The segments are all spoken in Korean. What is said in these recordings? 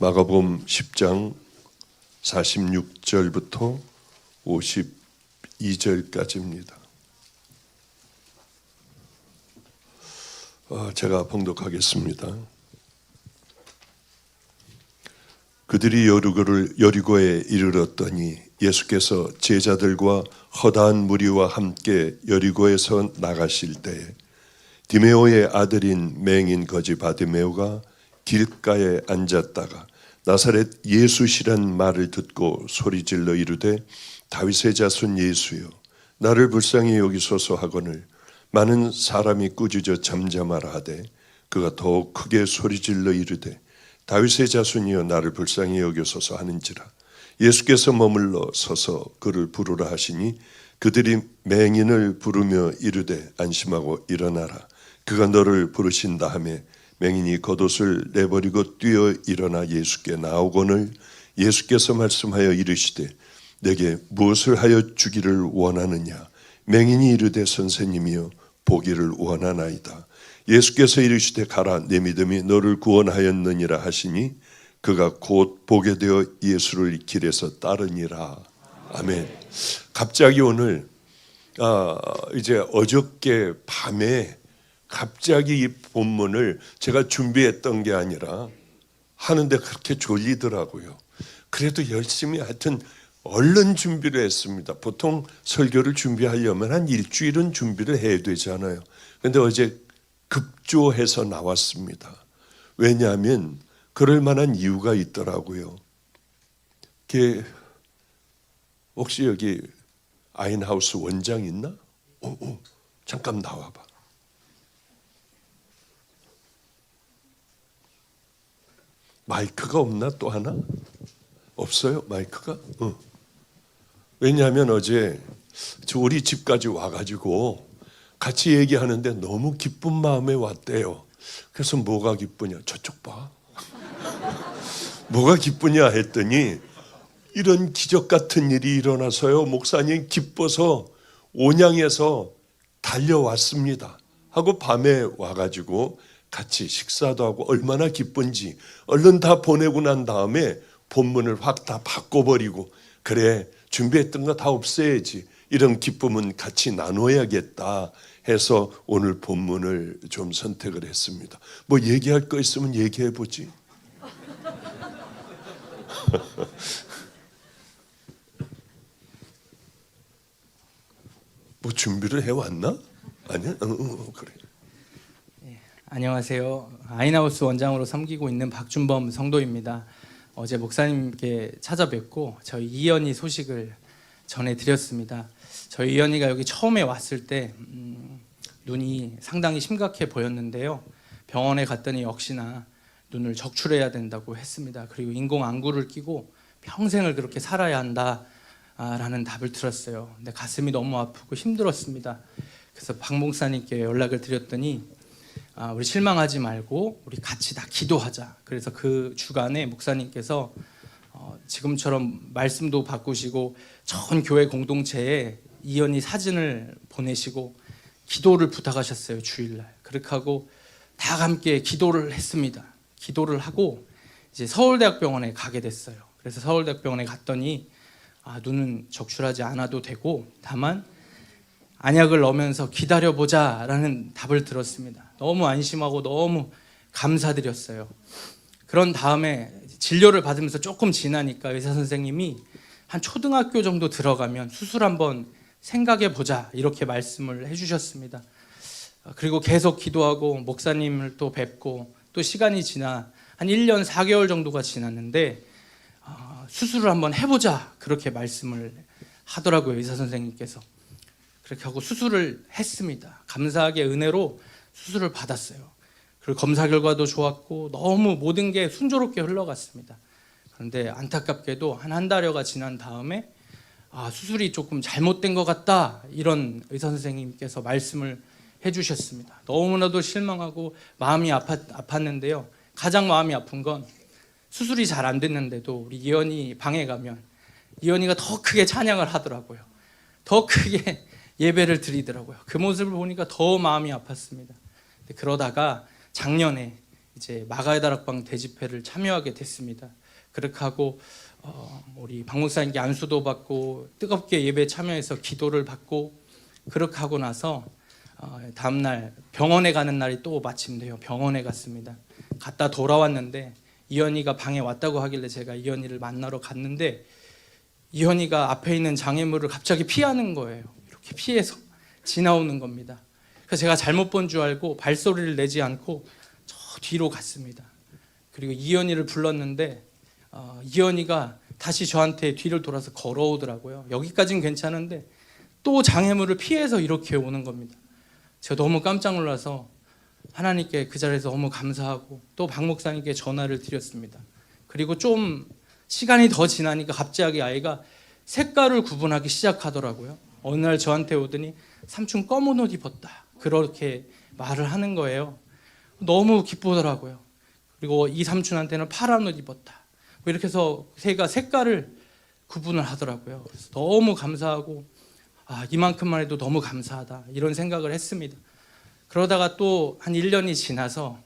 마가복음 10장 46절부터 52절까지입니다. 제가 봉독하겠습니다. 그들이 여리고에 이르렀더니 예수께서 제자들과 허다한 무리와 함께 여리고에서 나가실 때에 디메오의 아들인 맹인 거지 바디메오가 길가에 앉았다가 나사렛 예수시란 말을 듣고 소리질러 이르되 다윗의 자손 예수여 나를 불쌍히 여기소서 하거늘 많은 사람이 꾸짖어 잠잠하라 하되 그가 더욱 크게 소리질러 이르되 다윗의 자손이여 나를 불쌍히 여기소서 하는지라 예수께서 머물러 서서 그를 부르라 하시니 그들이 맹인을 부르며 이르되 안심하고 일어나라 그가 너를 부르신다 하며 맹인이 겉옷을 내버리고 뛰어 일어나 예수께 나오거늘 예수께서 말씀하여 이르시되 내게 무엇을 하여 주기를 원하느냐 맹인이 이르되 선생님이여 보기를 원하나이다 예수께서 이르시되 가라 내 믿음이 너를 구원하였느니라 하시니 그가 곧 보게 되어 예수를 길에서 따르니라. 아멘. 갑자기 오늘 이제 어저께 밤에 갑자기 이 본문을 제가 준비했던 게 아니라 하는데 그렇게 졸리더라고요. 그래도 열심히 하여튼 얼른 준비를 했습니다. 보통 설교를 준비하려면 한 일주일은 준비를 해야 되잖아요. 그런데 어제 급조해서 나왔습니다. 왜냐하면 그럴 만한 이유가 있더라고요. 혹시 여기 아인하우스 원장 있나? 잠깐 나와봐. 마이크가 없나 또 하나? 없어요? 마이크가? 왜냐하면 어제 우리 집까지 와가지고 같이 얘기하는데 너무 기쁜 마음에 왔대요. 그래서 뭐가 기쁘냐? 저쪽 봐. 뭐가 기쁘냐 했더니 이런 기적 같은 일이 일어나서요. 목사님 기뻐서 온양에서 달려왔습니다. 하고 밤에 와가지고 같이 식사도 하고 얼마나 기쁜지 얼른 다 보내고 난 다음에 본문을 확 다 바꿔버리고 그래 준비했던 거 다 없애야지 이런 기쁨은 같이 나눠야겠다 해서 오늘 본문을 좀 선택을 했습니다. 뭐 얘기할 거 있으면 얘기해보지. 뭐 준비를 해왔나? 아니야? 그래. 안녕하세요. 아인하우스 원장으로 섬기고 있는 박준범 성도입니다. 어제 목사님께 찾아뵙고 저희 이연희 소식을 전해드렸습니다. 저희 이연희가 여기 처음에 왔을 때 눈이 상당히 심각해 보였는데요. 병원에 갔더니 역시나 눈을 적출해야 된다고 했습니다. 그리고 인공 안구를 끼고 평생을 그렇게 살아야 한다라는 답을 들었어요. 근데 가슴이 너무 아프고 힘들었습니다. 그래서 박 목사님께 연락을 드렸더니 우리 실망하지 말고 우리 같이 다 기도하자. 그래서 그 주간에 목사님께서 지금처럼 말씀도 바꾸시고 전 교회 공동체에 이연희 사진을 보내시고 기도를 부탁하셨어요. 주일날. 그렇게 하고 다 함께 기도를 했습니다. 기도를 하고 이제 서울대학병원에 가게 됐어요. 그래서 서울대학병원에 갔더니 눈은 적출하지 않아도 되고 다만 안약을 넣으면서 기다려보자라는 답을 들었습니다. 너무 안심하고 너무 감사드렸어요. 그런 다음에 진료를 받으면서 조금 지나니까 의사 선생님이 한 초등학교 정도 들어가면 수술 한번 생각해보자 이렇게 말씀을 해주셨습니다. 그리고 계속 기도하고 목사님을 또 뵙고 또 시간이 지나 한 1년 4개월 정도가 지났는데 수술을 한번 해보자 그렇게 말씀을 하더라고요. 의사 선생님께서. 그렇게 하고 수술을 했습니다. 감사하게 은혜로 수술을 받았어요. 그리고 검사 결과도 좋았고 너무 모든 게 순조롭게 흘러갔습니다. 그런데 안타깝게도 한 달여가 지난 다음에 수술이 조금 잘못된 것 같다 이런 의사 선생님께서 말씀을 해주셨습니다. 너무나도 실망하고 마음이 아팠는데요. 가장 마음이 아픈 건 수술이 잘 안 됐는데도 우리 이연희 방에 가면 이연희가 더 크게 찬양을 하더라고요. 더 크게 예배를 드리더라고요. 그 모습을 보니까 더 마음이 아팠습니다. 그러다가 작년에 이제 마가다락방 대집회를 참여하게 됐습니다. 그렇게 하고 우리 박 목사님께 안수도 받고 뜨겁게 예배 참여해서 기도를 받고 그렇게 하고 나서 다음 날 병원에 가는 날이 또 마침 돼요. 병원에 갔습니다. 갔다 돌아왔는데 이현이가 방에 왔다고 하길래 제가 이현이를 만나러 갔는데 이현이가 앞에 있는 장애물을 갑자기 피하는 거예요. 이렇게 피해서 지나오는 겁니다. 그래서 제가 잘못 본 줄 알고 발소리를 내지 않고 저 뒤로 갔습니다. 그리고 이현이를 불렀는데 이현이가 다시 저한테 뒤를 돌아서 걸어오더라고요. 여기까지는 괜찮은데 또 장애물을 피해서 이렇게 오는 겁니다. 제가 너무 깜짝 놀라서 하나님께 그 자리에서 너무 감사하고 또 박 목사님께 전화를 드렸습니다. 그리고 좀 시간이 더 지나니까 갑자기 아이가 색깔을 구분하기 시작하더라고요. 어느 날 저한테 오더니 삼촌 검은 옷 입었다. 그렇게 말을 하는 거예요. 너무 기쁘더라고요. 그리고 이 삼촌한테는 파란 옷 입었다. 이렇게 해서 새가 색깔을 구분을 하더라고요. 그래서 너무 감사하고 이만큼만 해도 너무 감사하다 이런 생각을 했습니다. 그러다가 또 한 1년이 지나서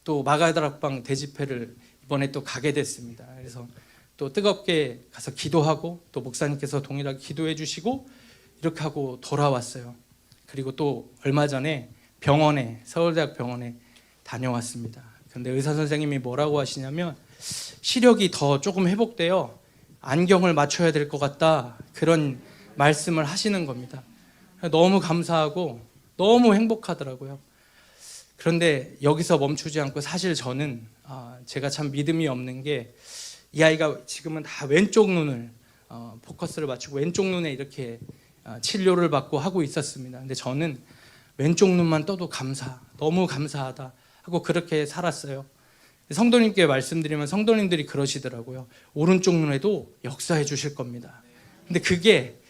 또 마가다락방 대집회를 이번에 또 가게 됐습니다. 그래서 또 뜨겁게 가서 기도하고 또 목사님께서 동일하게 기도해 주시고 이렇게 하고 돌아왔어요. 그리고 또 얼마 전에 병원에 서울대학 병원에 다녀왔습니다. 그런데 의사 선생님이 뭐라고 하시냐면 시력이 더 조금 회복되어 안경을 맞춰야 될 것 같다 그런 말씀을 하시는 겁니다. 너무 감사하고 너무 행복하더라고요. 그런데 여기서 멈추지 않고 사실 저는 제가 참 믿음이 없는 게 이 아이가 지금은 다 왼쪽 눈을 포커스를 맞추고 왼쪽 눈에 이렇게 치료를 받고 하고 있었습니다. 근데 저는 왼쪽 눈만 떠도 너무 감사하다 하고 그렇게 살았어요. 성도님께 말씀드리면 성도님들이 그러시더라고요. 오른쪽 눈에도 역사해 주실 겁니다. 근데 그게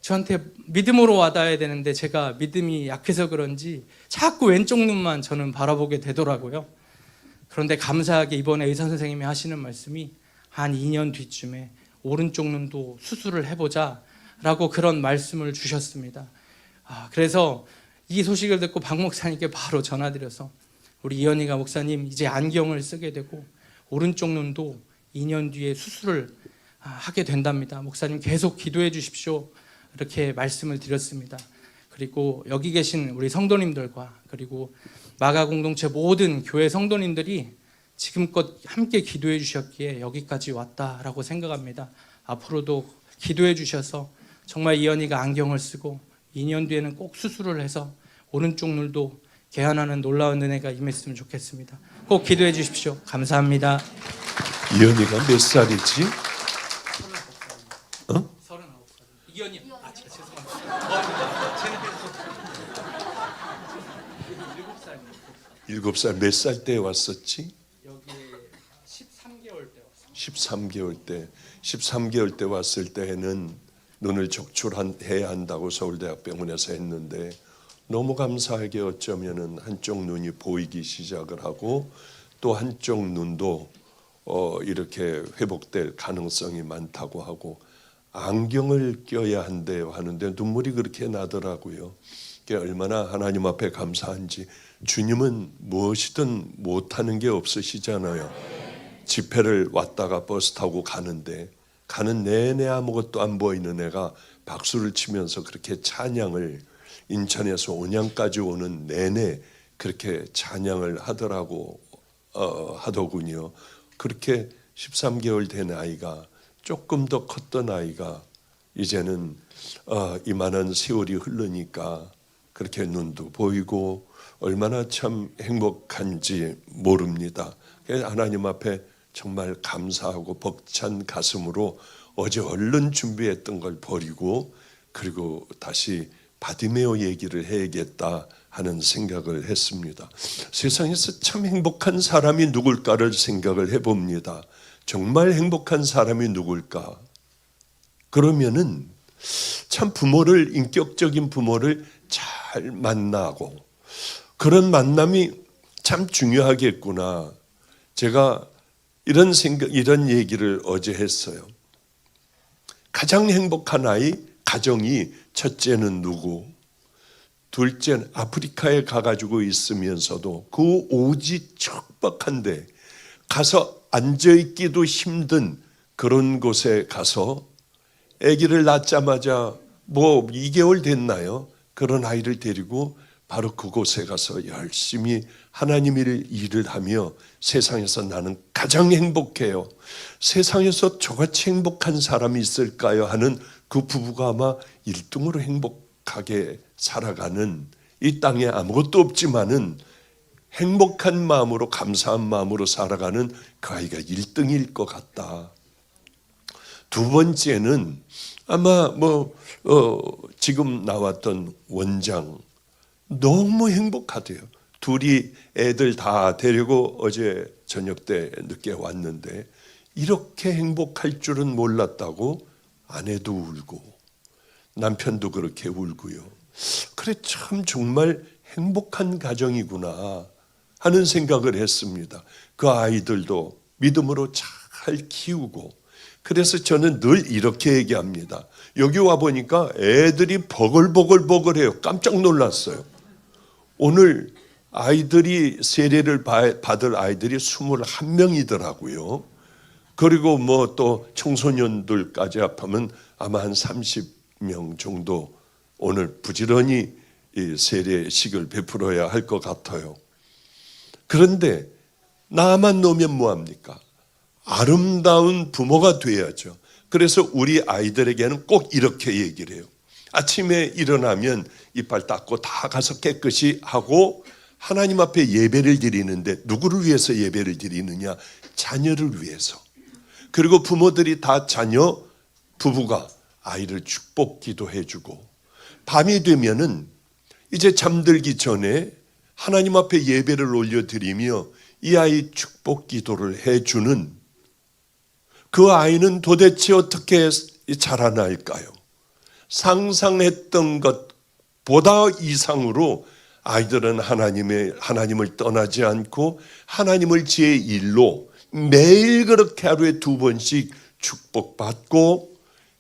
저한테 믿음으로 와닿아야 되는데 제가 믿음이 약해서 그런지 자꾸 왼쪽 눈만 저는 바라보게 되더라고요. 그런데 감사하게 이번에 의사 선생님이 하시는 말씀이 한 2년 뒤쯤에 오른쪽 눈도 수술을 해보자 라고 그런 말씀을 주셨습니다. 그래서 이 소식을 듣고 박 목사님께 바로 전화드려서 우리 이현이가 목사님 이제 안경을 쓰게 되고 오른쪽 눈도 2년 뒤에 수술을 하게 된답니다. 목사님 계속 기도해 주십시오. 이렇게 말씀을 드렸습니다. 그리고 여기 계신 우리 성도님들과 그리고 마가 공동체 모든 교회 성도님들이 지금껏 함께 기도해 주셨기에 여기까지 왔다라고 생각합니다. 앞으로도 기도해 주셔서 정말 이현이가 안경을 쓰고 2년 뒤에는 꼭 수술을 해서 오른쪽 눈도 개안하는 놀라운 은혜가 임했으면 좋겠습니다. 꼭 기도해 주십시오. 감사합니다. 이현이가 몇 살이지? 39살. 이현이 죄송합니다. 7살 몇 살 때 왔었지? 여기 13개월 때 왔어요. 13개월 때 왔을 때에는 눈을 적출해야 한다고 서울대학병원에서 했는데 너무 감사하게 어쩌면은 한쪽 눈이 보이기 시작을 하고 또 한쪽 눈도 이렇게 회복될 가능성이 많다고 하고 안경을 껴야 한대요 하는데 눈물이 그렇게 나더라고요. 그게 얼마나 하나님 앞에 감사한지. 주님은 무엇이든 못하는 게 없으시잖아요. 집회를 왔다가 버스 타고 가는데 가는 내내 아무것도 안 보이는 애가 박수를 치면서 그렇게 찬양을 인천에서 온양까지 오는 내내 그렇게 찬양을 하더군요. 그렇게 13개월 된 아이가 조금 더 컸던 아이가 이제는 이만한 세월이 흐르니까 그렇게 눈도 보이고 얼마나 참 행복한지 모릅니다. 하나님 앞에 정말 감사하고 벅찬 가슴으로 어제 얼른 준비했던 걸 버리고 그리고 다시 바디메오 얘기를 해야겠다 하는 생각을 했습니다. 세상에서 참 행복한 사람이 누굴까를 생각을 해봅니다. 정말 행복한 사람이 누굴까? 그러면은 참 인격적인 부모를 잘 만나고 그런 만남이 참 중요하겠구나. 제가 이런 얘기를 어제 했어요. 가장 행복한 아이, 가정이 첫째는 누구? 둘째는 아프리카에 가가지고 있으면서도 그 오지 척박한데 가서 앉아있기도 힘든 그런 곳에 가서 아기를 낳자마자 뭐 2개월 됐나요? 그런 아이를 데리고 바로 그곳에 가서 열심히 하나님의 일을 하며 세상에서 나는 가장 행복해요. 세상에서 저같이 행복한 사람이 있을까요? 하는 그 부부가 아마 1등으로 행복하게 살아가는, 이 땅에 아무것도 없지만은 행복한 마음으로, 감사한 마음으로 살아가는 그 아이가 1등일 것 같다. 두 번째는 아마 지금 나왔던 원장, 너무 행복하대요. 둘이 애들 다 데리고 어제 저녁 때 늦게 왔는데 이렇게 행복할 줄은 몰랐다고 아내도 울고 남편도 그렇게 울고요. 그래, 참 정말 행복한 가정이구나 하는 생각을 했습니다. 그 아이들도 믿음으로 잘 키우고. 그래서 저는 늘 이렇게 얘기합니다. 여기 와보니까 애들이 버글버글버글해요. 깜짝 놀랐어요. 오늘 아이들이 세례를 받을 아이들이 21명이더라고요. 그리고 뭐 또 청소년들까지 합하면 아마 한 30명 정도 오늘 부지런히 이 세례식을 베풀어야 할 것 같아요. 그런데 나만 놓으면 뭐합니까? 아름다운 부모가 돼야죠. 그래서 우리 아이들에게는 꼭 이렇게 얘기를 해요. 아침에 일어나면 이빨 닦고 다 가서 깨끗이 하고 하나님 앞에 예배를 드리는데 누구를 위해서 예배를 드리느냐? 자녀를 위해서. 그리고 부모들이 다 자녀, 부부가 아이를 축복 기도해주고, 밤이 되면은 이제 잠들기 전에 하나님 앞에 예배를 올려드리며 이 아이 축복 기도를 해주는, 그 아이는 도대체 어떻게 자라날까요? 상상했던 것보다 이상으로 아이들은 하나님을 떠나지 않고 하나님을 제1로 매일 그렇게 하루에 2번씩 축복받고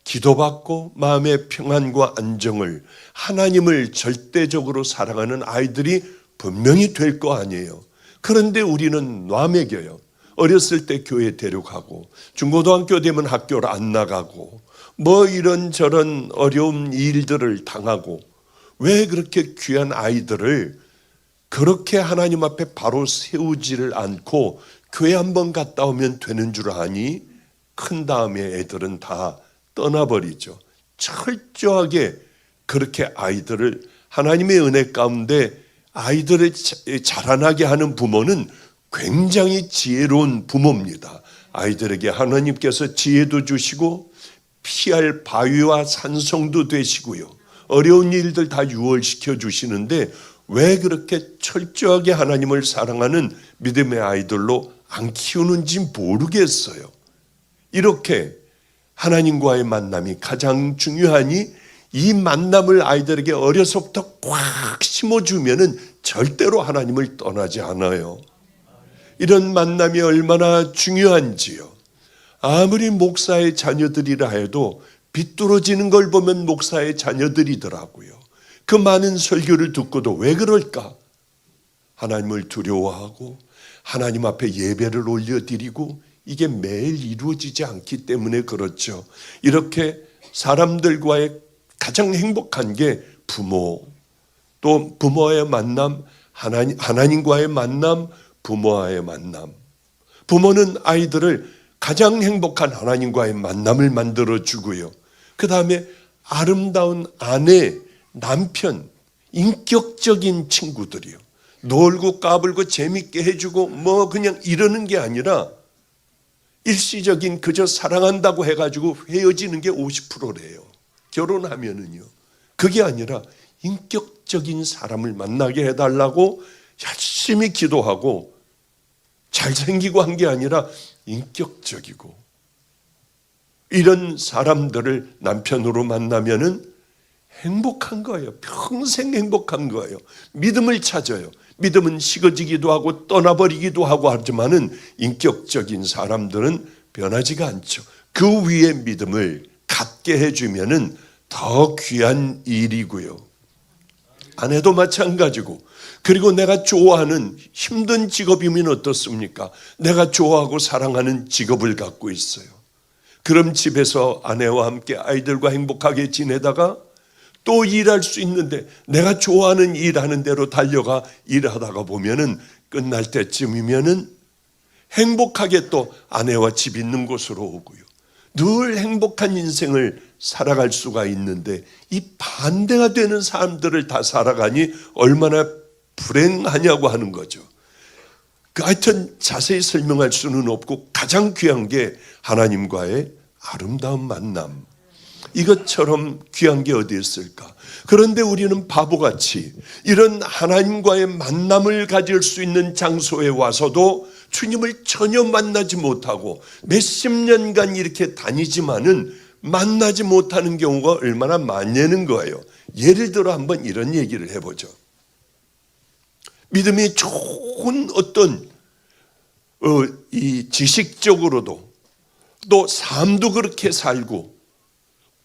기도받고 마음의 평안과 안정을, 하나님을 절대적으로 사랑하는 아이들이 분명히 될 거 아니에요. 그런데 우리는 놔먹여요. 어렸을 때 교회 데려가고 중고등학교 되면 학교를 안 나가고 뭐 이런저런 어려운 일들을 당하고, 왜 그렇게 귀한 아이들을 그렇게 하나님 앞에 바로 세우지를 않고 교회 한번 갔다 오면 되는 줄 아니? 큰 다음에 애들은 다 떠나버리죠. 철저하게 그렇게 아이들을 하나님의 은혜 가운데 아이들을 자라나게 하는 부모는 굉장히 지혜로운 부모입니다. 아이들에게 하나님께서 지혜도 주시고 피할 바위와 산성도 되시고요. 어려운 일들 다 유월시켜 주시는데 왜 그렇게 철저하게 하나님을 사랑하는 믿음의 아이들로 안 키우는지 모르겠어요. 이렇게 하나님과의 만남이 가장 중요하니 이 만남을 아이들에게 어려서부터 꽉 심어주면은 절대로 하나님을 떠나지 않아요. 이런 만남이 얼마나 중요한지요. 아무리 목사의 자녀들이라 해도 비뚤어지는 걸 보면 목사의 자녀들이더라고요. 그 많은 설교를 듣고도 왜 그럴까? 하나님을 두려워하고 하나님 앞에 예배를 올려드리고 이게 매일 이루어지지 않기 때문에 그렇죠. 이렇게 사람들과의 가장 행복한 게 부모, 또 부모와의 만남, 하나님과의 만남, 부모와의 만남. 부모는 아이들을 가장 행복한 하나님과의 만남을 만들어 주고요. 그 다음에 아름다운 아내, 남편, 인격적인 친구들이요. 놀고 까불고 재밌게 해주고 뭐 그냥 이러는 게 아니라 일시적인 그저 사랑한다고 해가지고 헤어지는 게 50%래요. 결혼하면은요. 그게 아니라 인격적인 사람을 만나게 해달라고 열심히 기도하고 잘생기고 한 게 아니라 인격적이고, 이런 사람들을 남편으로 만나면은 행복한 거예요. 평생 행복한 거예요. 믿음을 찾아요. 믿음은 식어지기도 하고 떠나버리기도 하고 하지만은 인격적인 사람들은 변하지가 않죠. 그 위에 믿음을 갖게 해주면은 더 귀한 일이고요. 아내도 마찬가지고, 그리고 내가 좋아하는 힘든 직업이면 어떻습니까? 내가 좋아하고 사랑하는 직업을 갖고 있어요. 그럼 집에서 아내와 함께 아이들과 행복하게 지내다가 또 일할 수 있는데 내가 좋아하는 일하는 대로 달려가 일하다가 보면은 끝날 때쯤이면은 행복하게 또 아내와 집 있는 곳으로 오고요. 늘 행복한 인생을 살아갈 수가 있는데 이 반대가 되는 사람들을 다 살아가니 얼마나 불행하냐고 하는 거죠. 하여튼 자세히 설명할 수는 없고 가장 귀한 게 하나님과의 아름다운 만남. 이것처럼 귀한 게 어디 있을까? 그런데 우리는 바보같이 이런 하나님과의 만남을 가질 수 있는 장소에 와서도 주님을 전혀 만나지 못하고 몇십 년간 이렇게 다니지만은 만나지 못하는 경우가 얼마나 많냐는 거예요. 예를 들어 한번 이런 얘기를 해보죠. 믿음이 좋은 어떤 이 지식적으로도 또 삶도 그렇게 살고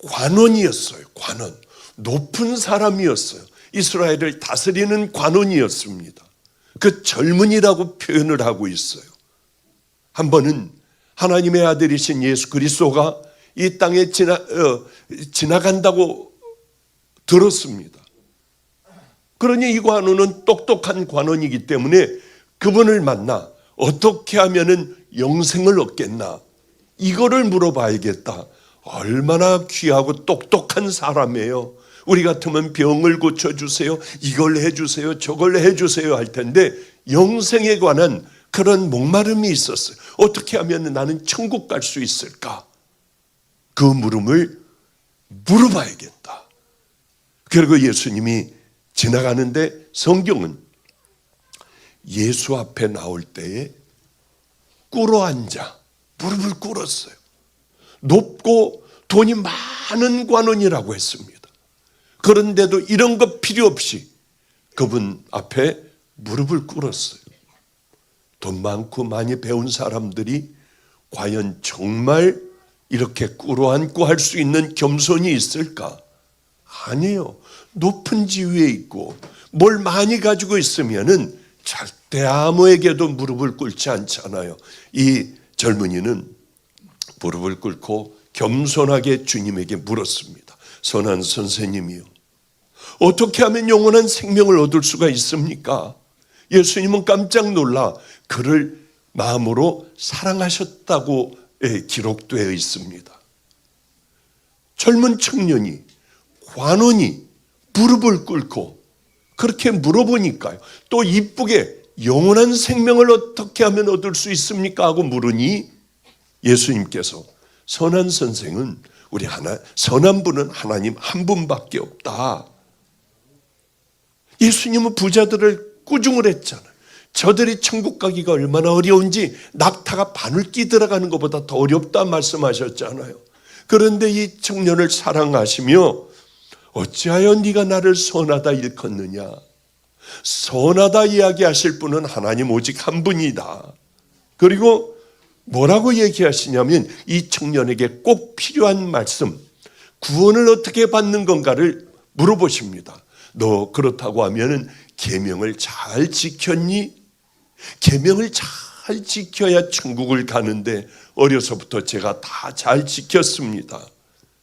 관원이었어요. 관원. 높은 사람이었어요. 이스라엘을 다스리는 관원이었습니다. 그 젊은이라고 표현을 하고 있어요. 한 번은 하나님의 아들이신 예수 그리스도가 이 땅에 지나간다고 들었습니다. 그러니 이 관원은 똑똑한 관원이기 때문에 그분을 만나 어떻게 하면은 영생을 얻겠나? 이거를 물어봐야겠다. 얼마나 귀하고 똑똑한 사람이에요. 우리 같으면 병을 고쳐주세요. 이걸 해주세요. 저걸 해주세요 할 텐데 영생에 관한 그런 목마름이 있었어요. 어떻게 하면 나는 천국 갈 수 있을까? 그 물음을 물어봐야겠다. 그리고 예수님이 지나가는데 성경은 예수 앞에 나올 때에 꿇어앉아 무릎을 꿇었어요. 높고 돈이 많은 관원이라고 했습니다. 그런데도 이런 거 필요 없이 그분 앞에 무릎을 꿇었어요. 돈 많고 많이 배운 사람들이 과연 정말 이렇게 꿇어앉고 할 수 있는 겸손이 있을까? 아니에요. 높은 지위에 있고 뭘 많이 가지고 있으면은 절대 아무에게도 무릎을 꿇지 않잖아요. 이 젊은이는 무릎을 꿇고 겸손하게 주님에게 물었습니다. 선한 선생님이요, 어떻게 하면 영원한 생명을 얻을 수가 있습니까? 예수님은 깜짝 놀라 그를 마음으로 사랑하셨다고 기록되어 있습니다. 젊은 청년이, 관원이 무릎을 꿇고 그렇게 물어보니까요. 또 이쁘게 영원한 생명을 어떻게 하면 얻을 수 있습니까? 하고 물으니 예수님께서 선한 선생은 선한 분은 하나님 한 분밖에 없다. 예수님은 부자들을 꾸중을 했잖아요. 저들이 천국 가기가 얼마나 어려운지 낙타가 바늘기 들어가는 것보다 더 어렵다 말씀하셨잖아요. 그런데 이 청년을 사랑하시며 어찌하여 네가 나를 선하다 일컫느냐? 선하다 이야기하실 분은 하나님 오직 한 분이다. 그리고 뭐라고 얘기하시냐면 이 청년에게 꼭 필요한 말씀, 구원을 어떻게 받는 건가를 물어보십니다. 너 그렇다고 하면은 계명을 잘 지켰니? 계명을 잘 지켜야 천국을 가는데 어려서부터 제가 다 잘 지켰습니다.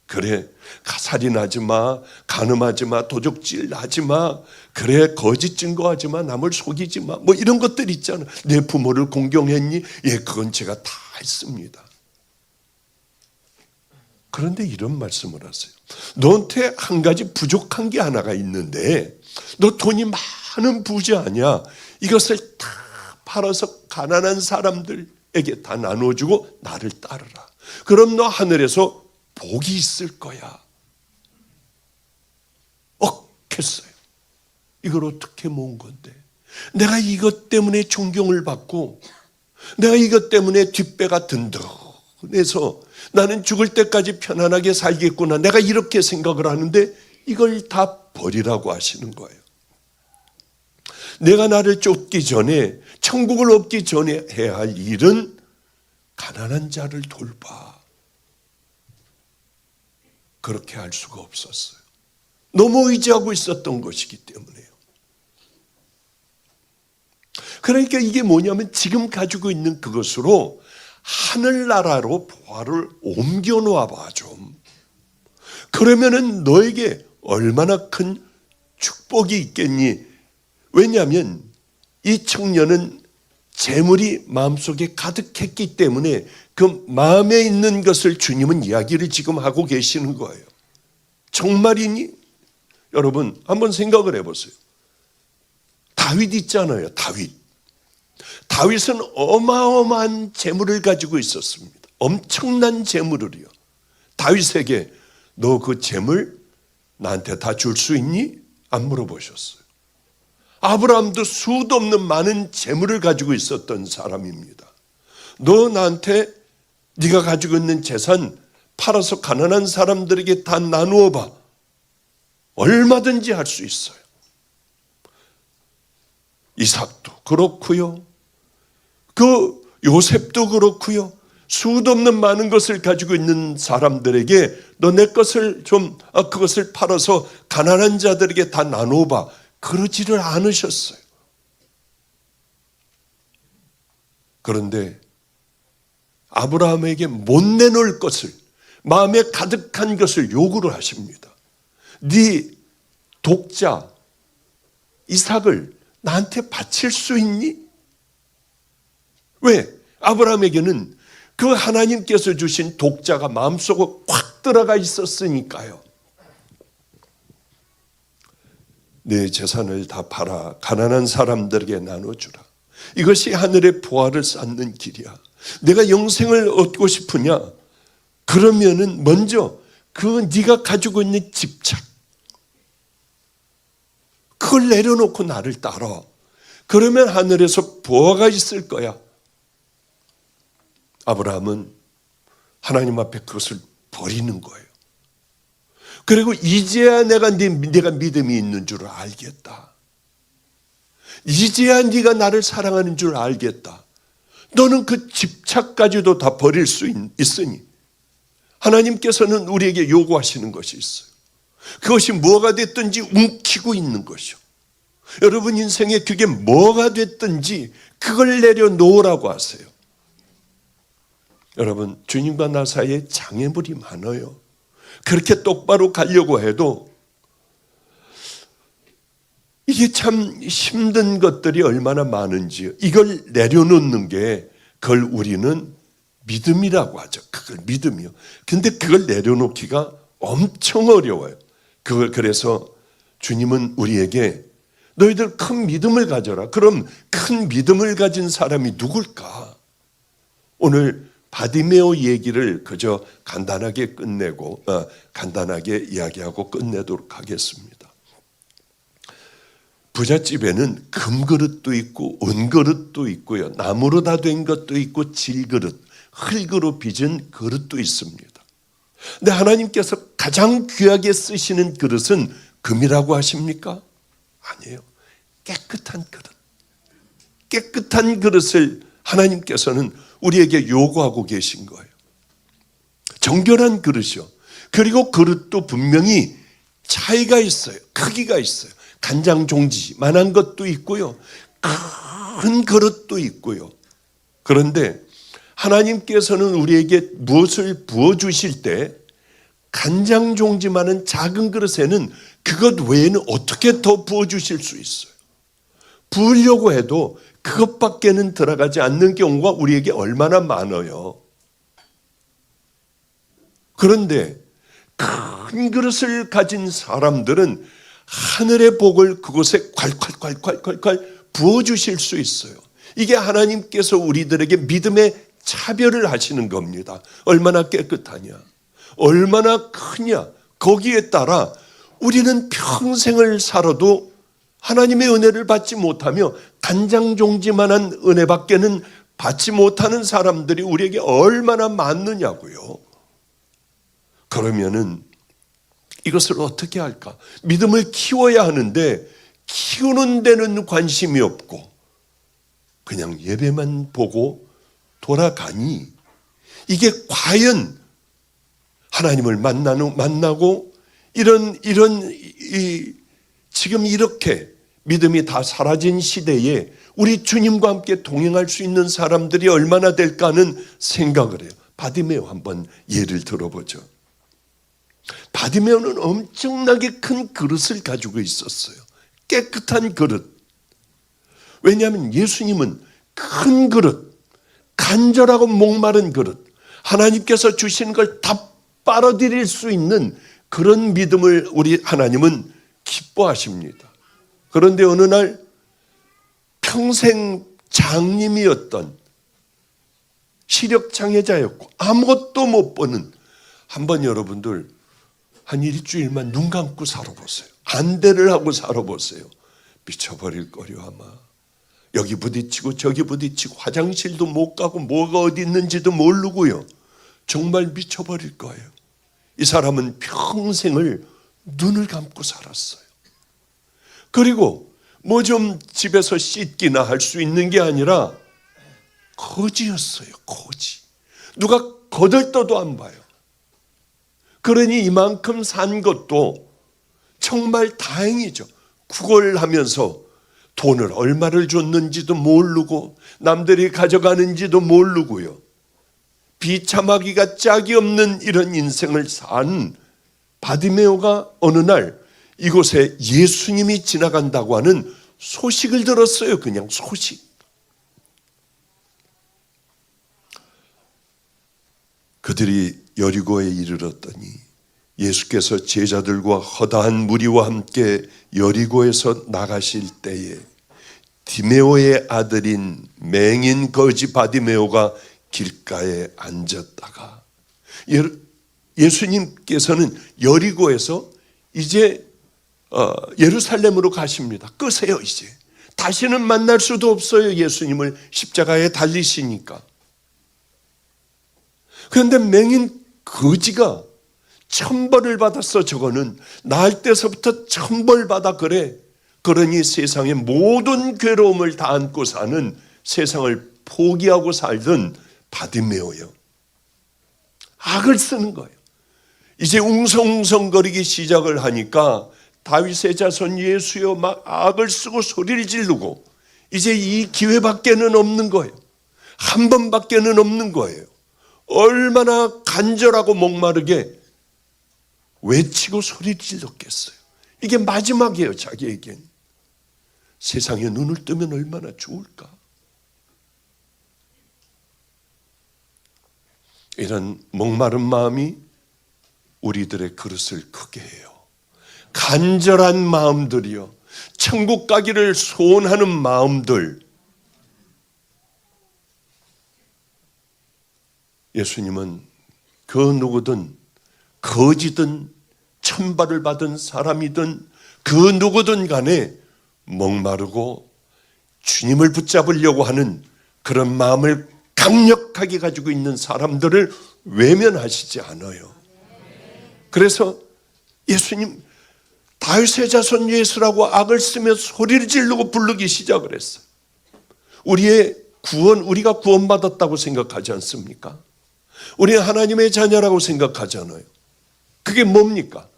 그래, 살인하지 마, 간음하지 마, 도적질 하지 마, 그래, 거짓 증거하지 마, 남을 속이지 마, 뭐 이런 것들 있잖아. 내 부모를 공경했니? 예, 그건 제가 다 했습니다. 그런데 이런 말씀을 하세요. 너한테 한 가지 부족한 게 하나가 있는데 너 돈이 많은 부자 아니야. 이것을 다 팔아서 가난한 사람들에게 다 나눠주고 나를 따르라. 그럼 너 하늘에서 복이 있을 거야. 했어요. 이걸 어떻게 모은 건데? 내가 이것 때문에 존경을 받고 내가 이것 때문에 뒷배가 든든해서 나는 죽을 때까지 편안하게 살겠구나. 내가 이렇게 생각을 하는데 이걸 다 버리라고 하시는 거예요. 내가 나를 쫓기 전에, 천국을 얻기 전에 해야 할 일은 가난한 자를 돌봐. 그렇게 할 수가 없었어요. 너무 의지하고 있었던 것이기 때문에요. 그러니까 이게 뭐냐면 지금 가지고 있는 그것으로 하늘나라로 보화를 옮겨 놓아봐 좀. 그러면은 너에게 얼마나 큰 축복이 있겠니? 왜냐하면 이 청년은 재물이 마음속에 가득했기 때문에 그 마음에 있는 것을 주님은 이야기를 지금 하고 계시는 거예요. 정말이니? 여러분 한번 생각을 해보세요. 다윗 있잖아요. 다윗은 어마어마한 재물을 가지고 있었습니다. 엄청난 재물을요. 다윗에게 너 그 재물 나한테 다 줄 수 있니? 안 물어보셨어요. 아브라함도 수도 없는 많은 재물을 가지고 있었던 사람입니다. 너 나한테 네가 가지고 있는 재산 팔아서 가난한 사람들에게 다 나누어 봐. 얼마든지 할 수 있어요. 이삭도 그렇고요. 그 요셉도 그렇고요. 수도 없는 많은 것을 가지고 있는 사람들에게 너 내 것을 좀 그것을 팔아서 가난한 자들에게 다 나누어 봐. 그러지를 않으셨어요. 그런데 아브라함에게 못 내놓을 것을, 마음에 가득한 것을 요구를 하십니다. 네 독자 이삭을 나한테 바칠 수 있니? 왜? 아브라함에게는 그 하나님께서 주신 독자가 마음속에 확 들어가 있었으니까요. 내 재산을 다 팔아 가난한 사람들에게 나눠주라. 이것이 하늘의 보화를 쌓는 길이야. 내가 영생을 얻고 싶으냐? 그러면은 먼저 그 네가 가지고 있는 집착 그걸 내려놓고 나를 따라. 그러면 하늘에서 보화가 있을 거야. 아브라함은 하나님 앞에 그것을 버리는 거예요. 그리고 이제야 내가 믿음이 있는 줄 알겠다. 이제야 네가 나를 사랑하는 줄 알겠다. 너는 그 집착까지도 다 버릴 수 있으니 하나님께서는 우리에게 요구하시는 것이 있어요. 그것이 뭐가 됐든지 움키고 있는 것이요. 여러분 인생에 그게 뭐가 됐든지 그걸 내려놓으라고 하세요. 여러분 주님과 나 사이에 장애물이 많아요. 그렇게 똑바로 가려고 해도 이게 참 힘든 것들이 얼마나 많은지요. 이걸 내려놓는 게 그걸 우리는 믿음이라고 하죠. 그걸 믿음이요. 근데 그걸 내려놓기가 엄청 어려워요. 그래서 주님은 우리에게 너희들 큰 믿음을 가져라. 그럼 큰 믿음을 가진 사람이 누굴까? 오늘 바디메오 얘기를 그저 간단하게 간단하게 이야기하고 끝내도록 하겠습니다. 부잣집에는 금그릇도 있고 은그릇도 있고요. 나무로 다 된 것도 있고 질그릇, 흙으로 빚은 그릇도 있습니다. 근데 하나님께서 가장 귀하게 쓰시는 그릇은 금이라고 하십니까? 아니에요. 깨끗한 그릇. 깨끗한 그릇을 하나님께서는 우리에게 요구하고 계신 거예요. 정결한 그릇이요. 그리고 그릇도 분명히 차이가 있어요. 크기가 있어요. 간장 종지만한 것도 있고요. 큰 그릇도 있고요. 그런데 하나님께서는 우리에게 무엇을 부어주실 때 간장 종지만한 작은 그릇에는 그것 외에는 어떻게 더 부어주실 수 있어요? 부으려고 해도 그것밖에는 들어가지 않는 경우가 우리에게 얼마나 많아요. 그런데 큰 그릇을 가진 사람들은 하늘의 복을 그곳에 콸콸콸콸콸 부어주실 수 있어요. 이게 하나님께서 우리들에게 믿음의 차별을 하시는 겁니다. 얼마나 깨끗하냐, 얼마나 크냐, 거기에 따라 우리는 평생을 살아도 하나님의 은혜를 받지 못하며 간장 종지만한 은혜밖에는 받지 못하는 사람들이 우리에게 얼마나 많느냐고요. 그러면은 이것을 어떻게 할까? 믿음을 키워야 하는데 키우는 데는 관심이 없고 그냥 예배만 보고 돌아가니 이게 과연 하나님을 만나고 지금 이렇게 믿음이 다 사라진 시대에 우리 주님과 함께 동행할 수 있는 사람들이 얼마나 될까 하는 생각을 해요. 바디메오 한번 예를 들어보죠. 바디메오는 엄청나게 큰 그릇을 가지고 있었어요. 깨끗한 그릇. 왜냐하면 예수님은 큰 그릇, 간절하고 목마른 그릇, 하나님께서 주신 걸 다 빨아들일 수 있는 그런 믿음을 우리 하나님은 기뻐하십니다. 그런데 어느 날 평생 장님이었던 시력장애자였고 아무것도 못 보는, 한번 여러분들 한 일주일만 눈 감고 살아보세요. 안대를 하고 살아보세요. 미쳐버릴 거려 아마. 여기 부딪히고 저기 부딪히고 화장실도 못 가고 뭐가 어디 있는지도 모르고요. 정말 미쳐버릴 거예요. 이 사람은 평생을 눈을 감고 살았어요. 그리고 뭐 좀 집에서 씻기나 할 수 있는 게 아니라 거지였어요. 거지. 누가 거들떠도 안 봐요. 그러니 이만큼 산 것도 정말 다행이죠. 구걸하면서 돈을 얼마를 줬는지도 모르고 남들이 가져가는지도 모르고요. 비참하기가 짝이 없는 이런 인생을 산 바디메오가 어느 날 이곳에 예수님이 지나간다고 하는 소식을 들었어요. 그냥 소식. 그들이 여리고에 이르렀더니 예수께서 제자들과 허다한 무리와 함께 여리고에서 나가실 때에 디메오의 아들인 맹인 거지 바디메오가 길가에 앉았다가, 예수님께서는 여리고에서 이제 예루살렘으로 가십니다. 끄세요. 이제 다시는 만날 수도 없어요. 예수님을 십자가에 달리시니까. 그런데 맹인 거지가 천벌을 받았어. 저거는 낳을 때서부터 천벌 받아 그래. 그러니 세상의 모든 괴로움을 다 안고 사는, 세상을 포기하고 살던 바디메오요. 악을 쓰는 거예요. 이제 웅성웅성거리기 시작을 하니까 다윗의 자손 예수여 막 악을 쓰고 소리를 지르고, 이제 이 기회밖에는 없는 거예요. 한 번밖에는 없는 거예요. 얼마나 간절하고 목마르게 외치고 소리를 질렀겠어요. 이게 마지막이에요. 자기에겐. 세상에 눈을 뜨면 얼마나 좋을까. 이런 목마른 마음이 우리들의 그릇을 크게 해요. 간절한 마음들이요, 천국 가기를 소원하는 마음들. 예수님은 그 누구든, 거지든 천벌을 받은 사람이든 그 누구든 간에 목마르고 주님을 붙잡으려고 하는 그런 마음을 강력하게 가지고 있는 사람들을 외면하시지 않아요. 그래서 예수님 다윗의 자손 예수라고 악을 쓰며 소리를 지르고 부르기 시작을 했어요. 우리의 구원, 우리가 구원받았다고 생각하지 않습니까? 우리는 하나님의 자녀라고 생각하잖아요. 그게 뭡니까?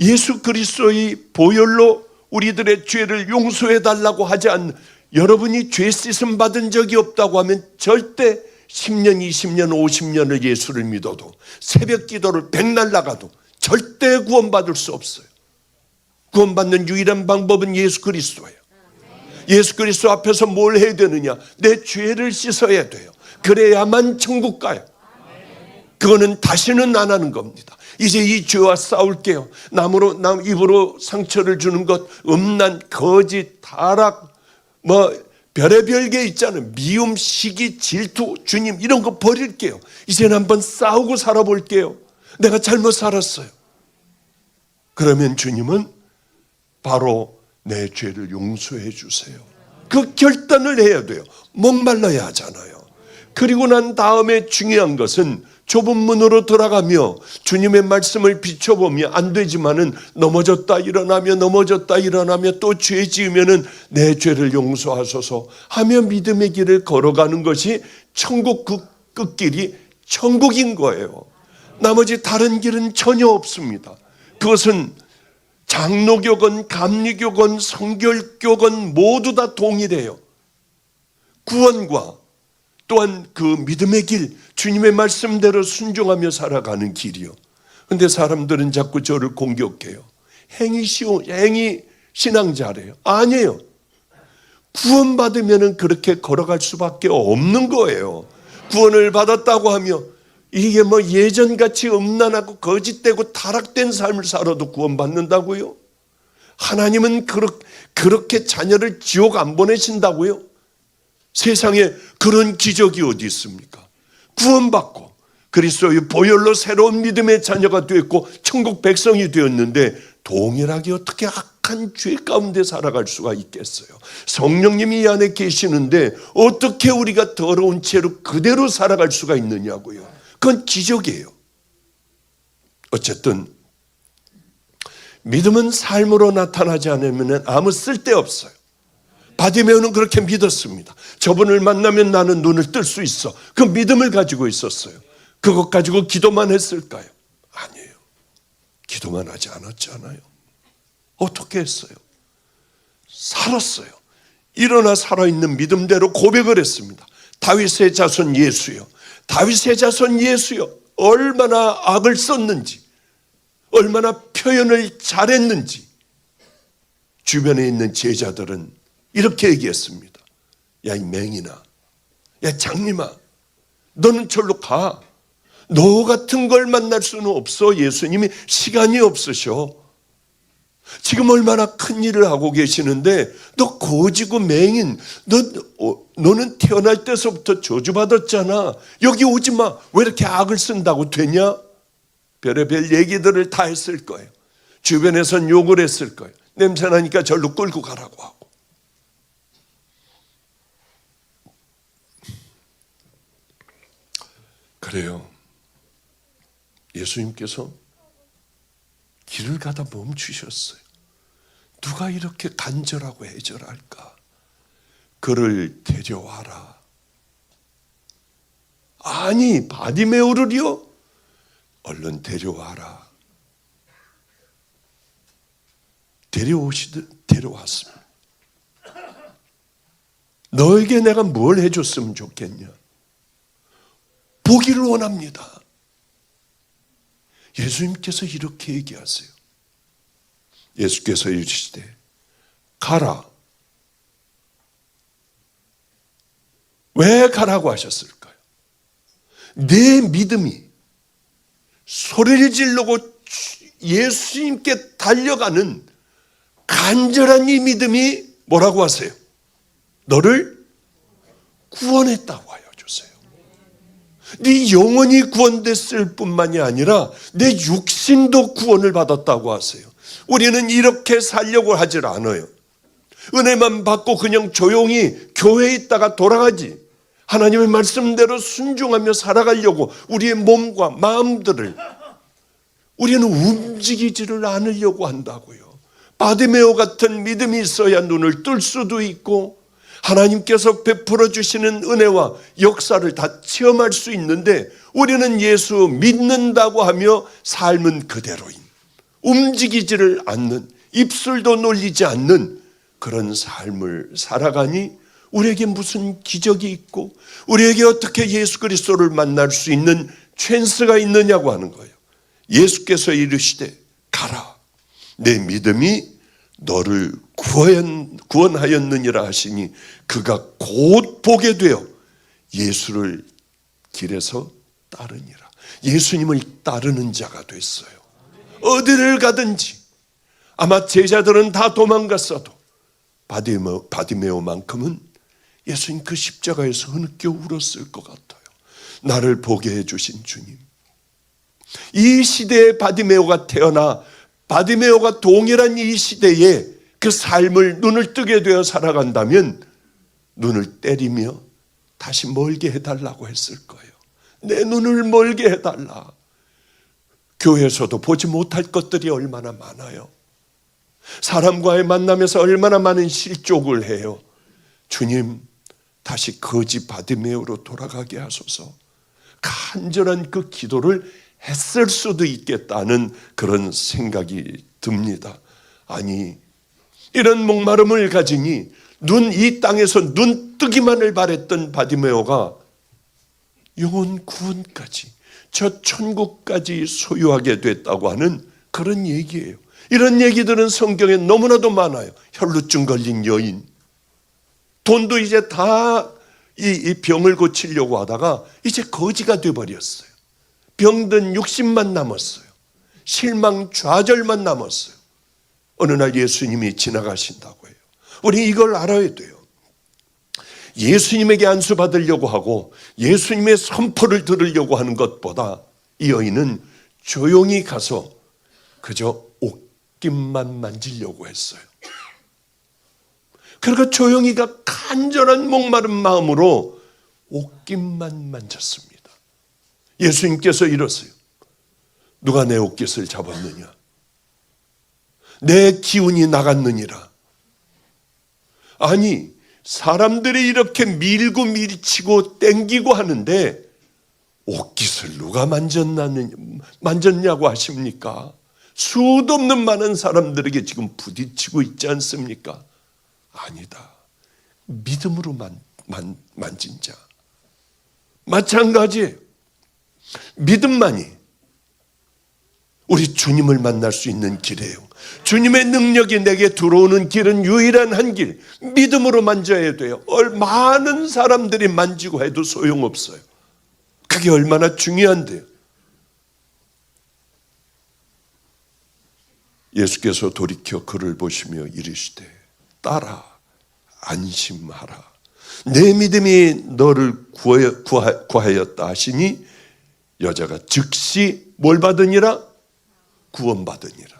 예수 그리스도의 보혈로 우리들의 죄를 용서해 달라고 하지 않는, 여러분이 죄 씻음 받은 적이 없다고 하면 절대 10년, 20년, 50년을 예수를 믿어도, 새벽 기도를 백날 나가도 절대 구원받을 수 없어요. 구원받는 유일한 방법은 예수 그리스도예요. 예수 그리스도 앞에서 뭘 해야 되느냐? 내 죄를 씻어야 돼요. 그래야만 천국 가요. 그거는 다시는 안 하는 겁니다. 이제 이 죄와 싸울게요. 남 입으로 상처를 주는 것, 음란, 거짓, 타락, 별의별 게 있잖아요. 미움, 시기, 질투, 주님 이런 거 버릴게요. 이제는 한번 싸우고 살아볼게요. 내가 잘못 살았어요. 그러면 주님은 바로 내 죄를 용서해 주세요. 그 결단을 해야 돼요. 목말라야 하잖아요. 그리고 난 다음에 중요한 것은 좁은 문으로 들어가며 주님의 말씀을 비춰보며 안 되지만은 넘어졌다 일어나며 또 죄 지으면은 내 죄를 용서하소서 하며 믿음의 길을 걸어가는 것이 천국 끝길이 천국인 거예요. 나머지 다른 길은 전혀 없습니다. 그것은 장로교건 감리교건 성결교건 모두 다 동일해요. 구원과 또한 그 믿음의 길, 주님의 말씀대로 순종하며 살아가는 길이요. 근데 사람들은 자꾸 저를 공격해요. 행위 신앙자래요. 아니에요. 구원받으면 그렇게 걸어갈 수밖에 없는 거예요. 구원을 받았다고 하며 이게 뭐 예전같이 음란하고 거짓되고 타락된 삶을 살아도 구원받는다고요? 하나님은 그렇게 자녀를 지옥 안 보내신다고요? 세상에 그런 기적이 어디 있습니까? 구원받고 그리스도의 보혈로 새로운 믿음의 자녀가 되었고 천국 백성이 되었는데 동일하게 어떻게 악한 죄 가운데 살아갈 수가 있겠어요? 성령님이 이 안에 계시는데 어떻게 우리가 더러운 죄로 그대로 살아갈 수가 있느냐고요? 그건 기적이에요. 어쨌든 믿음은 삶으로 나타나지 않으면 아무 쓸데없어요. 바디메오는 그렇게 믿었습니다. 저분을 만나면 나는 눈을 뜰 수 있어. 그 믿음을 가지고 있었어요. 그것 가지고 기도만 했을까요? 아니에요. 기도만 하지 않았잖아요. 어떻게 했어요? 살았어요. 일어나 살아있는 믿음대로 고백을 했습니다. 다윗의 자손 예수요. 다윗의 자손 예수요. 얼마나 악을 썼는지, 얼마나 표현을 잘했는지 주변에 있는 제자들은 이렇게 얘기했습니다. 야, 이 맹인아, 야, 장님아, 너는 절로 가. 너 같은 걸 만날 수는 없어. 예수님이 시간이 없으셔. 지금 얼마나 큰 일을 하고 계시는데 너 거지고 맹인, 너는 태어날 때서부터 저주받았잖아. 여기 오지 마. 왜 이렇게 악을 쓴다고 되냐? 별의별 얘기들을 다 했을 거예요. 주변에선 욕을 했을 거예요. 냄새나니까 절로 끌고 가라고 하고. 그래요. 예수님께서 길을 가다 멈추셨어요. 누가 이렇게 간절하고 애절할까? 그를 데려와라. 아니, 바디메오를요? 얼른 데려와라. 데려왔습니다. 너에게 내가 뭘 해줬으면 좋겠냐? 보기를 원합니다. 예수님께서 이렇게 얘기하세요. 예수께서 이르시되 가라. 왜 가라고 하셨을까요? 내 믿음이 소리를 지르고 예수님께 달려가는 간절한 이 믿음이 뭐라고 하세요? 너를 구원했다고 하여 주세요. 네 영혼이 구원됐을 뿐만이 아니라 내 육신도 구원을 받았다고 하세요. 우리는 이렇게 살려고 하질 않아요. 은혜만 받고 그냥 조용히 교회에 있다가 돌아가지. 하나님의 말씀대로 순종하며 살아가려고 우리의 몸과 마음들을 우리는 움직이지를 않으려고 한다고요. 바디메오 같은 믿음이 있어야 눈을 뜰 수도 있고 하나님께서 베풀어 주시는 은혜와 역사를 다 체험할 수 있는데 우리는 예수 믿는다고 하며 삶은 그대로인, 움직이지를 않는, 입술도 놀리지 않는 그런 삶을 살아가니 우리에게 무슨 기적이 있고 우리에게 어떻게 예수 그리스도를 만날 수 있는 찬스가 있느냐고 하는 거예요. 예수께서 이르시되 가라. 내 믿음이 너를 구원하였느니라 하시니 그가 곧 보게 되어 예수를 길에서 따르니라. 예수님을 따르는 자가 됐어요. 어디를 가든지 아마 제자들은 다 도망갔어도 바디메오만큼은 예수님 그 십자가에서 흐느껴 울었을 것 같아요. 나를 보게 해주신 주님. 이 시대에 바디메오가 태어나 바디메오가 동일한 이 시대에 그 삶을 눈을 뜨게 되어 살아간다면 눈을 때리며 다시 멀게 해달라고 했을 거예요. 내 눈을 멀게 해달라. 교회에서도 보지 못할 것들이 얼마나 많아요. 사람과의 만남에서 얼마나 많은 실족을 해요. 주님, 다시 거지 바디메오로 돌아가게 하소서. 간절한 그 기도를 했을 수도 있겠다는 그런 생각이 듭니다. 아니, 이런 목마름을 가지니 이 땅에서 눈 뜨기만을 바랬던 바디메오가 영혼 구원까지, 저 천국까지 소유하게 됐다고 하는 그런 얘기예요. 이런 얘기들은 성경에 너무나도 많아요. 혈루증 걸린 여인, 돈도 이제 다 이 병을 고치려고 하다가 이제 거지가 돼버렸어요. 병든 60만 남았어요. 실망 좌절만 남았어요. 어느 날 예수님이 지나가신다고 해요. 우리 이걸 알아야 돼요. 예수님에게 안수받으려고 하고 예수님의 선포를 들으려고 하는 것보다 이 여인은 조용히 가서 그저 옷깃만 만지려고 했어요. 그러니까 조용히가 간절한 목마른 마음으로 옷깃만 만졌습니다. 예수님께서 이러세요. 누가 내 옷깃을 잡았느냐? 내 기운이 나갔느니라. 아니, 사람들이 이렇게 밀고 밀치고 땡기고 하는데 옷깃을 누가 만졌냐고 하십니까? 수도 없는 많은 사람들에게 지금 부딪히고 있지 않습니까? 아니다. 믿음으로 만진 자. 마찬가지예요. 믿음만이 우리 주님을 만날 수 있는 길이에요. 주님의 능력이 내게 들어오는 길은 유일한 한 길, 믿음으로 만져야 돼요. 많은 사람들이 만지고 해도 소용없어요. 그게 얼마나 중요한데요. 예수께서 돌이켜 그를 보시며 이르시되 딸아 안심하라. 내 믿음이 너를 구하였다 하시니 여자가 즉시 뭘 받으니라? 구원받으니라.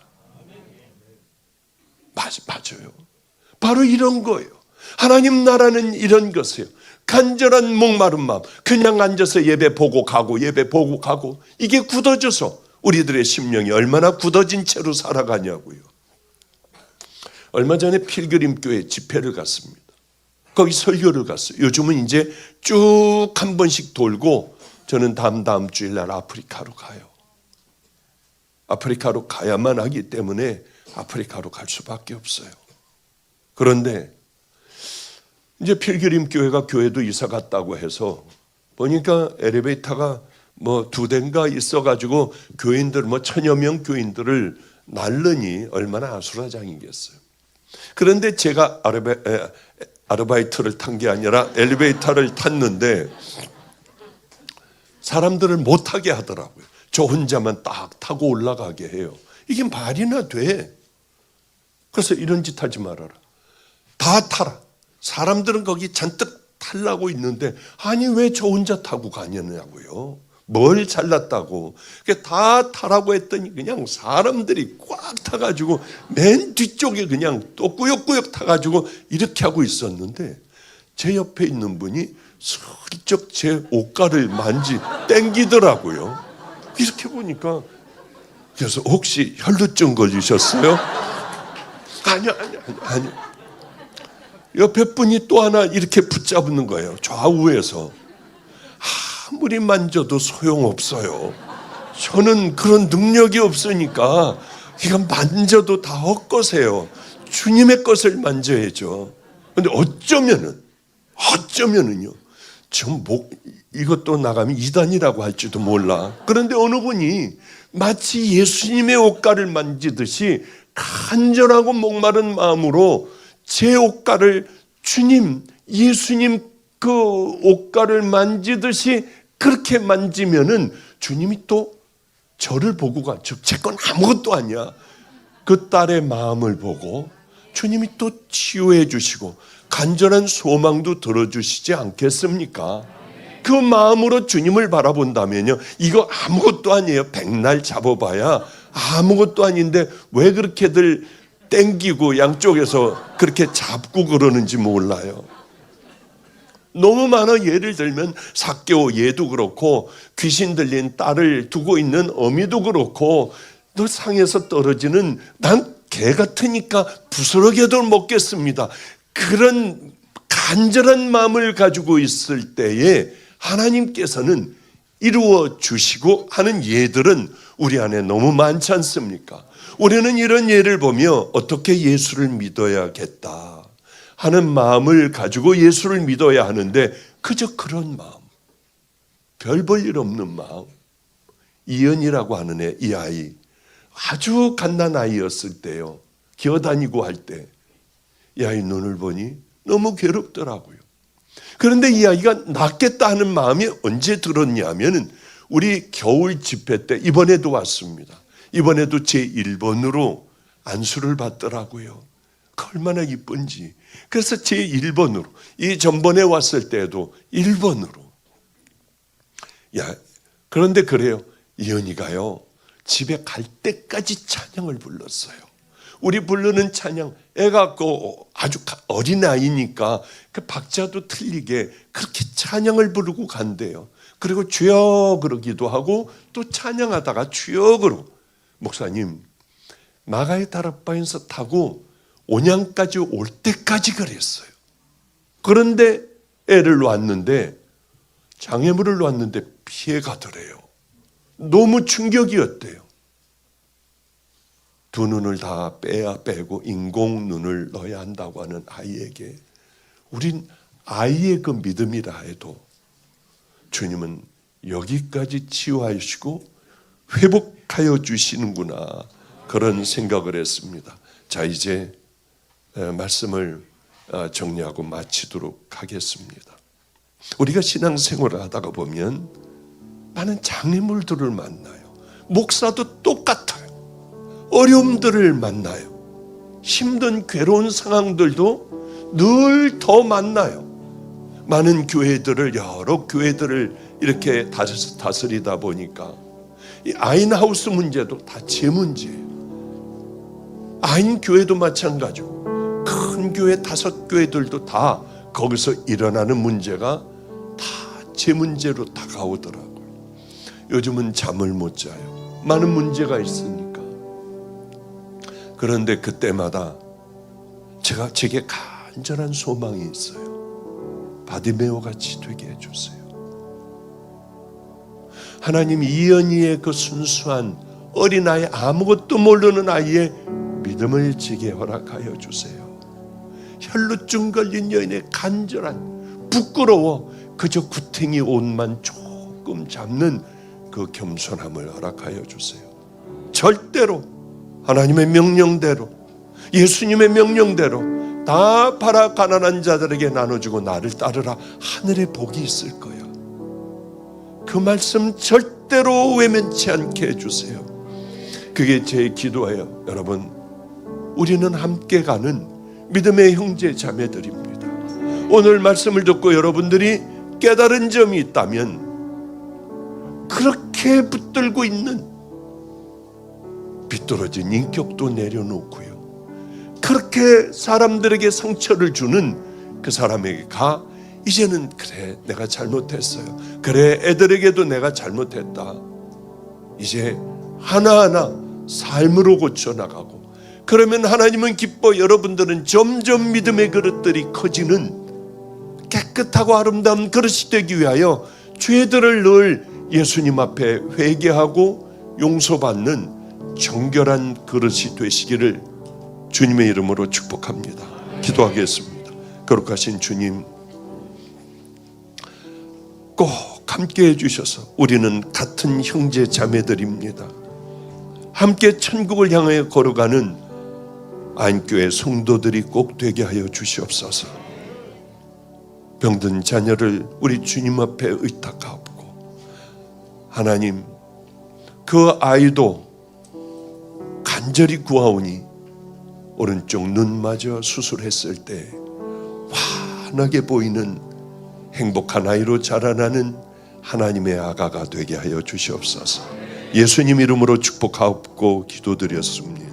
맞아요. 바로 이런 거예요. 하나님 나라는 이런 것이에요. 간절한 목마른 마음, 그냥 앉아서 예배 보고 가고 예배 보고 가고, 이게 굳어져서 우리들의 심령이 얼마나 굳어진 채로 살아가냐고요. 얼마 전에 필그림교회 집회를 갔습니다. 거기 설교를 갔어요. 요즘은 이제 쭉 한 번씩 돌고 저는 다음 주일날 아프리카로 가요. 아프리카로 가야만 하기 때문에 아프리카로 갈 수밖에 없어요. 그런데 이제 필그림교회가 교회도 이사 갔다고 해서 보니까 엘리베이터가 뭐 2대인가 있어가지고 교인들 1000여 명 교인들을 날르니 얼마나 아수라장이겠어요. 그런데 제가 아르바이트를 탄 게 아니라 엘리베이터를 탔는데 사람들을 못 타게 하더라고요. 저 혼자만 딱 타고 올라가게 해요. 이게 말이나 돼. 그래서 이런 짓 하지 말아라. 다 타라. 사람들은 거기 잔뜩 타려고 있는데 아니 왜 저 혼자 타고 가냐고요. 뭘 잘났다고. 다 타라고 했더니 그냥 사람들이 꽉 타가지고 맨 뒤쪽에 그냥 또 꾸역꾸역 타가지고 이렇게 하고 있었는데 제 옆에 있는 분이 슬쩍 제 옷가를 땡기더라고요. 이렇게 보니까 그래서 혹시 혈루증 걸리셨어요? 아니요. 옆에 분이 또 하나 이렇게 붙잡는 거예요. 좌우에서. 아무리 만져도 소용없어요. 저는 그런 능력이 없으니까 그냥 만져도 다 헛것이에요. 주님의 것을 만져야죠. 그런데 어쩌면은요. 저 이것도 나가면 이단이라고 할지도 몰라. 그런데 어느 분이 마치 예수님의 옷가를 만지듯이 간절하고 목마른 마음으로 제 옷가를 예수님 그 옷가를 만지듯이 그렇게 만지면은 주님이 또 저를 보고 제 건 아무것도 아니야. 그 딸의 마음을 보고 주님이 또 치유해 주시고 간절한 소망도 들어주시지 않겠습니까? 그 마음으로 주님을 바라본다면요, 이거 아무것도 아니에요. 백날 잡아봐야 아무것도 아닌데 왜 그렇게들 땡기고 양쪽에서 그렇게 잡고 그러는지 몰라요. 너무 많아. 예를 들면 삭개오 얘도 그렇고 귀신 들린 딸을 두고 있는 어미도 그렇고 너 상에서 떨어지는 난 개 같으니까 부스러기도 먹겠습니다. 그런 간절한 마음을 가지고 있을 때에 하나님께서는 이루어 주시고 하는 예들은 우리 안에 너무 많지 않습니까? 우리는 이런 예를 보며 어떻게 예수를 믿어야겠다 하는 마음을 가지고 예수를 믿어야 하는데 그저 그런 마음, 별 볼 일 없는 마음. 이연이라고 하는 애, 이 아이 아주 갓난 아이였을 때요, 기어다니고 할 때 이 아이 눈을 보니 너무 괴롭더라고요. 그런데 이 아이가 낫겠다 하는 마음이 언제 들었냐면은 우리 겨울 집회 때, 이번에도 왔습니다. 이번에도 제 1번으로 안수를 받더라고요. 얼마나 이쁜지. 그래서 제 1번으로, 이 전번에 왔을 때도 1번으로. 야, 그런데 그래요. 이현이가요, 집에 갈 때까지 찬양을 불렀어요. 우리 부르는 찬양, 애가 아주 어린아이니까 그 박자도 틀리게 그렇게 찬양을 부르고 간대요. 그리고 주여 그러기도 하고 또 찬양하다가 주여 그러고. 목사님, 나가의 다락방에서 타고 온양까지 올 때까지 그랬어요. 그런데 애를 놨는데, 장애물을 놨는데 피해가더래요. 너무 충격이었대요. 두 눈을 다 빼고 인공 눈을 넣어야 한다고 하는 아이에게 우린 아이의 그 믿음이라 해도 주님은 여기까지 치유하시고 회복하여 주시는구나, 그런 생각을 했습니다. 자, 이제 말씀을 정리하고 마치도록 하겠습니다. 우리가 신앙생활을 하다가 보면 많은 장애물들을 만나요. 목사도 똑같아요. 어려움들을 만나요. 힘든 괴로운 상황들도 늘 더 만나요. 많은 교회들을, 여러 교회들을 이렇게 다스리다 보니까 이 아인하우스 문제도 다 제 문제예요. 아인 교회도 마찬가지고 큰 교회 5교회들도 다 거기서 일어나는 문제가 다 제 문제로 다가오더라고요. 요즘은 잠을 못 자요. 많은 문제가 있으니까. 그런데 그때마다 제게 간절한 소망이 있어요. 바디메오 같이 되게 해주세요. 하나님, 이연이의 그 순수한 어린아이, 아무것도 모르는 아이의 믿음을 지게 허락하여 주세요. 혈루증 걸린 여인의 간절한, 부끄러워 그저 구탱이 옷만 조금 잡는 그 겸손함을 허락하여 주세요. 절대로 하나님의 명령대로, 예수님의 명령대로 다 팔아 가난한 자들에게 나눠주고 나를 따르라. 하늘에 복이 있을 거야. 그 말씀 절대로 외면치 않게 해주세요. 그게 제 기도예요. 여러분, 우리는 함께 가는 믿음의 형제 자매들입니다. 오늘 말씀을 듣고 여러분들이 깨달은 점이 있다면, 그렇게 붙들고 있는 비뚤어진 인격도 내려놓고요, 그렇게 사람들에게 상처를 주는 그 사람에게 가. 이제는 그래, 내가 잘못했어요. 그래, 애들에게도 내가 잘못했다. 이제 하나하나 삶으로 고쳐나가고, 그러면 하나님은 기뻐 여러분들은 점점 믿음의 그릇들이 커지는 깨끗하고 아름다운 그릇이 되기 위하여 죄들을 늘 예수님 앞에 회개하고 용서받는 정결한 그릇이 되시기를 주님의 이름으로 축복합니다. 기도하겠습니다. 거룩하신 주님, 꼭 함께 해주셔서 우리는 같은 형제 자매들입니다. 함께 천국을 향해 걸어가는 안교회 성도들이 꼭 되게 하여 주시옵소서. 병든 자녀를 우리 주님 앞에 의탁하옵고, 하나님, 그 아이도 간절히 구하오니 오른쪽 눈마저 수술했을 때 환하게 보이는 행복한 아이로 자라나는 하나님의 아가가 되게 하여 주시옵소서. 예수님 이름으로 축복하옵고 기도드렸습니다.